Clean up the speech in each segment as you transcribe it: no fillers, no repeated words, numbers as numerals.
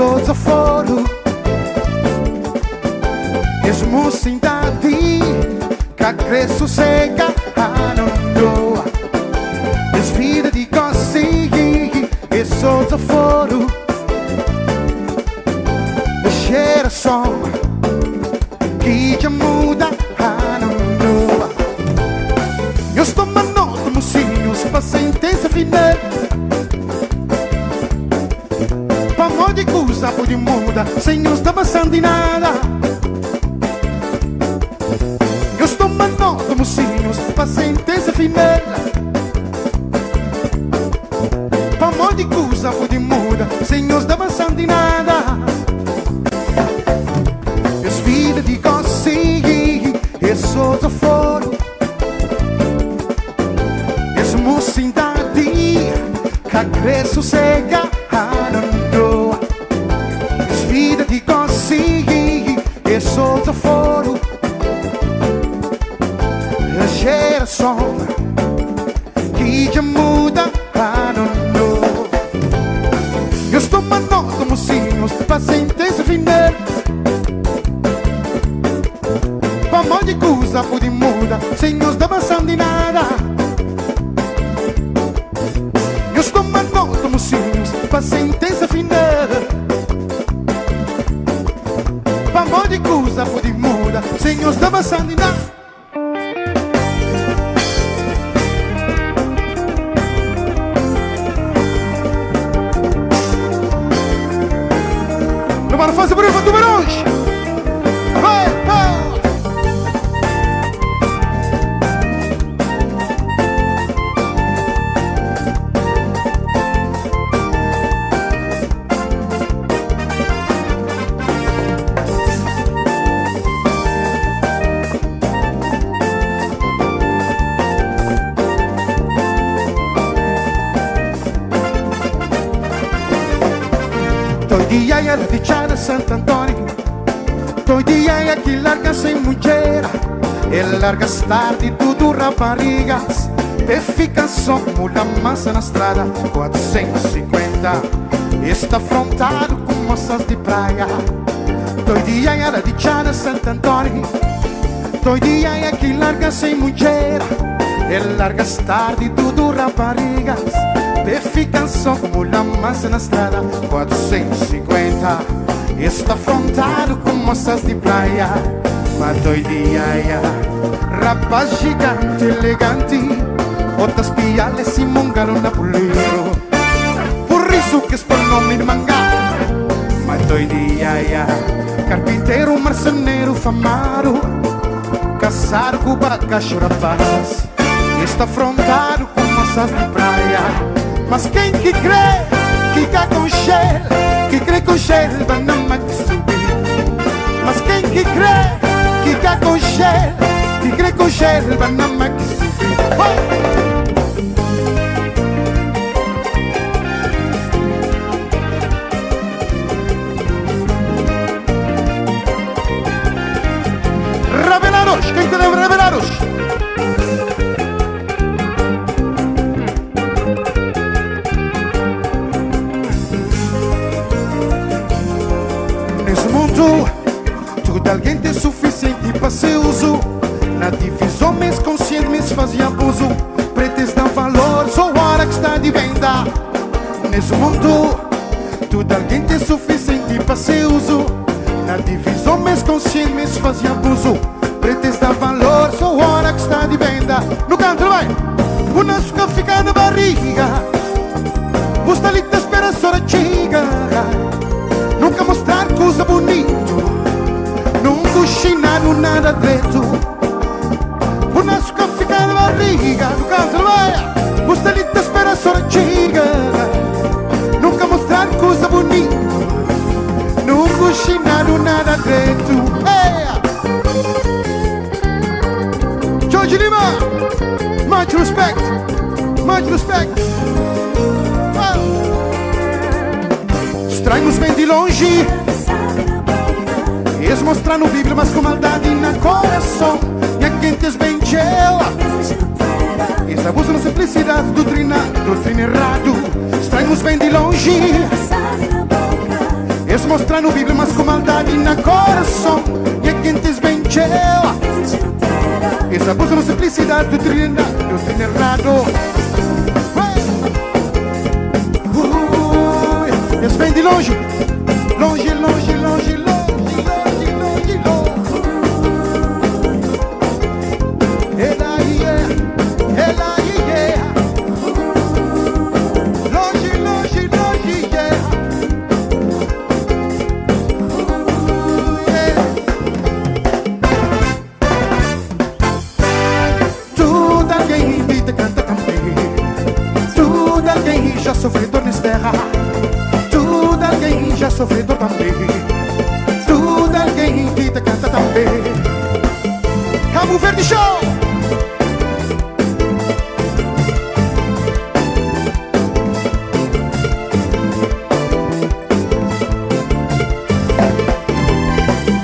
sou desaforo. Mesmo sem idade, que cresço seca, não doa. Desvida de conseguir, eu sou desaforo. Deixar a som que já muda, não doa. Eu estou manando mocinhos para sentença final. Para amor de coisa pode mudar, sem não está passando de nada. Eu estou mandando mocinhos para sentença final. Para amor de coisa pode mudar, sem não está passando de nada. Es vida de conseguir, eu sou desaforo. Es mocidade, que cresço seca, não doa. Es vida de conseguir, eu sou desaforo. A geração que já muda, não doa. Eu estou mandando mocinhos para sentença final. Para amor de coisa pode mudar, sem nos dar passando de nada. Eu estou mandando mocinhos para sentença final. Para amor de coisa pode mudar, sem nos dar passando de nada. Não para fazer por aí, tubarões. Vai, vai. Todo dia ela de Chara Santo Antônio. Todo dia que larga sem mulher. Ele larga tarde tudo raparigas. E fica só mula massa na estrada. 450 está afrontado com moças de praia. Todo dia ela de Chara Santo Antônio. Todo dia que larga sem mulher. Ele larga tarde tudo raparigas. E fica só como la massa na estrada. 450 está afrontado com moças de praia. Mas doidinha, rapaz gigante, elegante. Outras piales se mongaram na puleiro. Por isso que es por nome de mangá. Mas doidinha, carpinteiro, marceneiro, famado. Casado com bacacho, rapaz. Está afrontado com moças de praia. Mas quem que crê que cá com Shell, que crê com Shell, vai na que subir. Mas quem que crê que cá com Shell, que crê com Shell, vai na que subir. Revelaros, quem te deve revelaros? Nesse mundo, tudo alguém tem suficiente para ser uso. Na divisão, homens conscientes fazem abuso. Pretes dão valor, só hora que está de venda. Nesse mundo, tudo alguém tem suficiente para ser uso. Na divisão, homens conscientes fazem abuso. Pretes dão valor, só hora que está de venda. No canto, vai! O nosso que fica na barriga. Os talitas espera a sua chiga. Nunca mostrar coisa bonito, nunca chinar no nada direito. O nosso que fica na barriga, no canto vai. Os talitas espera a sua chiga. Nunca mostrar coisa bonito, nunca chinar no nada direito. Jorge Lima, much respect, much respect. Estranhos vêm de longe, eles mostram no Bíblia, mas com maldade na coração. E a quentes bem gela, eles abusam da simplicidade, doutrina errado. Estranhos vêm de longe, Es mostrando Bíblia, mas com maldade na coração. E é quem te esbenceu. Essa busca na simplicidade do treinado. Es vem de longe. Longe, longe, longe, longe, longe, longe, longe. Ela yeah. Longe, longe, longe, yeah. Tudo alguém invita, canta também. Tudo alguém já sofredor nessa terra. Tudo alguém já sofredor também. Tudo alguém invita, canta também. Cabo Verde Show!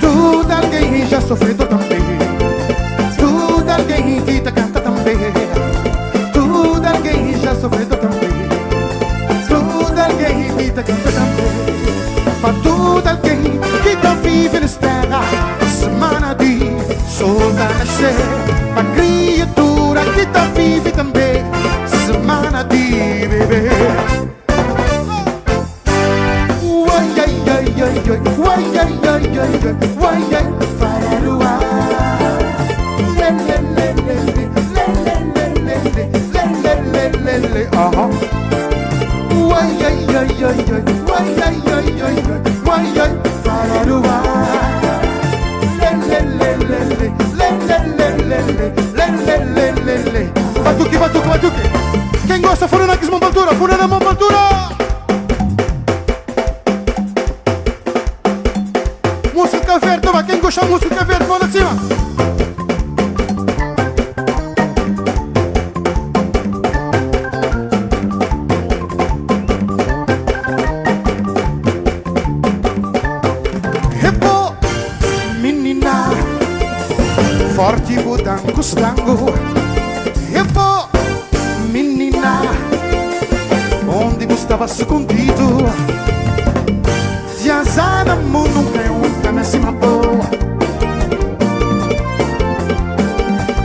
Tudo alguém já sofredor também. Tudo alguém invita, canta também. Tudo alguém já sofredor também. Tudo alguém invita, canta também. Para tudo alguém que tá vive nessa terra, semana de sol da nascer. Para criatura que tá vive também, semana de beber. Uai, ai, ai, ai, ai, uai, ai, ai, ai, ai, uai, ai, Fararuá. Le, le, le, le, le, le, le, le, le, le, le, le, le, Uai, ai, ai, ai, ai, uai, ai, ai, ai, uai, ai, Fararuá. Le, le, le, le, le, le, le, le, le, le, le, le. Batuque, batuque, batuque. Quem gosta, fura na mão altura, fura na mão altura. Música verde, toma, quem gosta de música verde, mão lá cima. Repo, menina, forte budango, stango. Repo, menina, onde você estava escondido? Diazana, mundo, nunca me cima boa.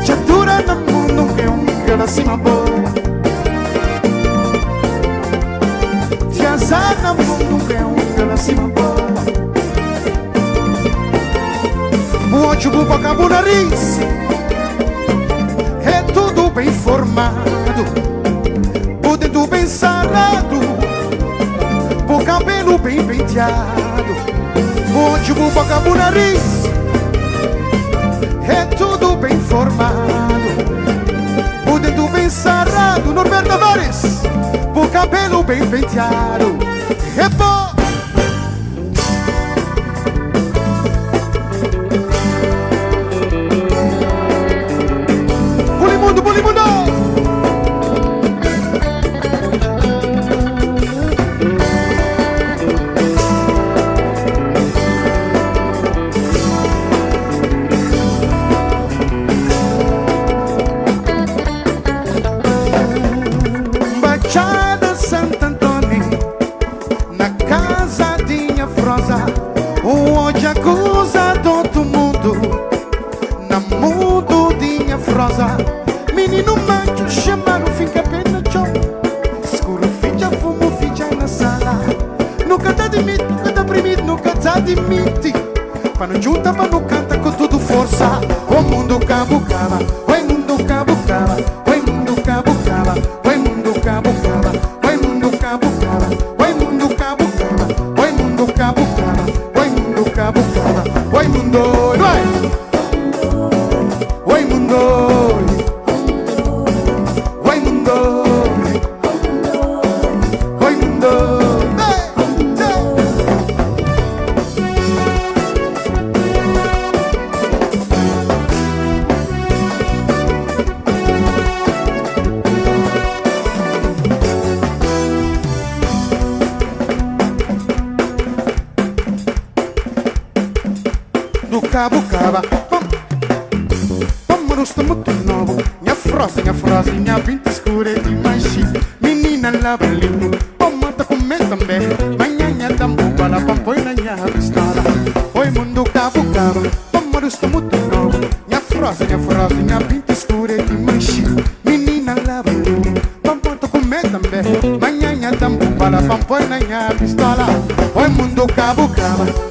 Chatura, na mundo, nunca me cima boa. Diazana, mundo, nunca me cima boa. O ódio do boca, o nariz. É tudo bem formado, o dedo bem sarado, o cabelo bem penteado, o ódio do boca, o nariz. É tudo bem formado, o dedo bem sarado, Norberto Tavares, o cabelo bem penteado. Repo. Bulimundo, bulimundo. Baixada Santo Antônio, na casadinha frosa, o ódio acusa todo mundo, na mundinha frosa. Menino macho chamaram, fica bem no chão. Escuro, ficha, fumo, ficha na sala. Nunca tá admite, nunca tá oprimido, nunca tá admite. Pra não junta, pra não canta com tudo força. O mundo cabucava, o mundo cabucava, o mundo cabucava, o mundo cabucava, o mundo cabucava, o mundo cabucava, o mundo cabucava, o mundo cabucava, o mundo, vai! O mundo. Do cabucava, vamos muito novo. Minha frosa, minha pinta escura de manchi. Menina lava lindo, vamos tá comer também. Manhã da mbuba, la pampoi na mas estou muito novo. Minha frosa, minha pinta escura de manchi. Menina lava tudo, pampão tô com medo também. Manhã tambo bala, pampão na minha pistola. Oi mundo cabo caba.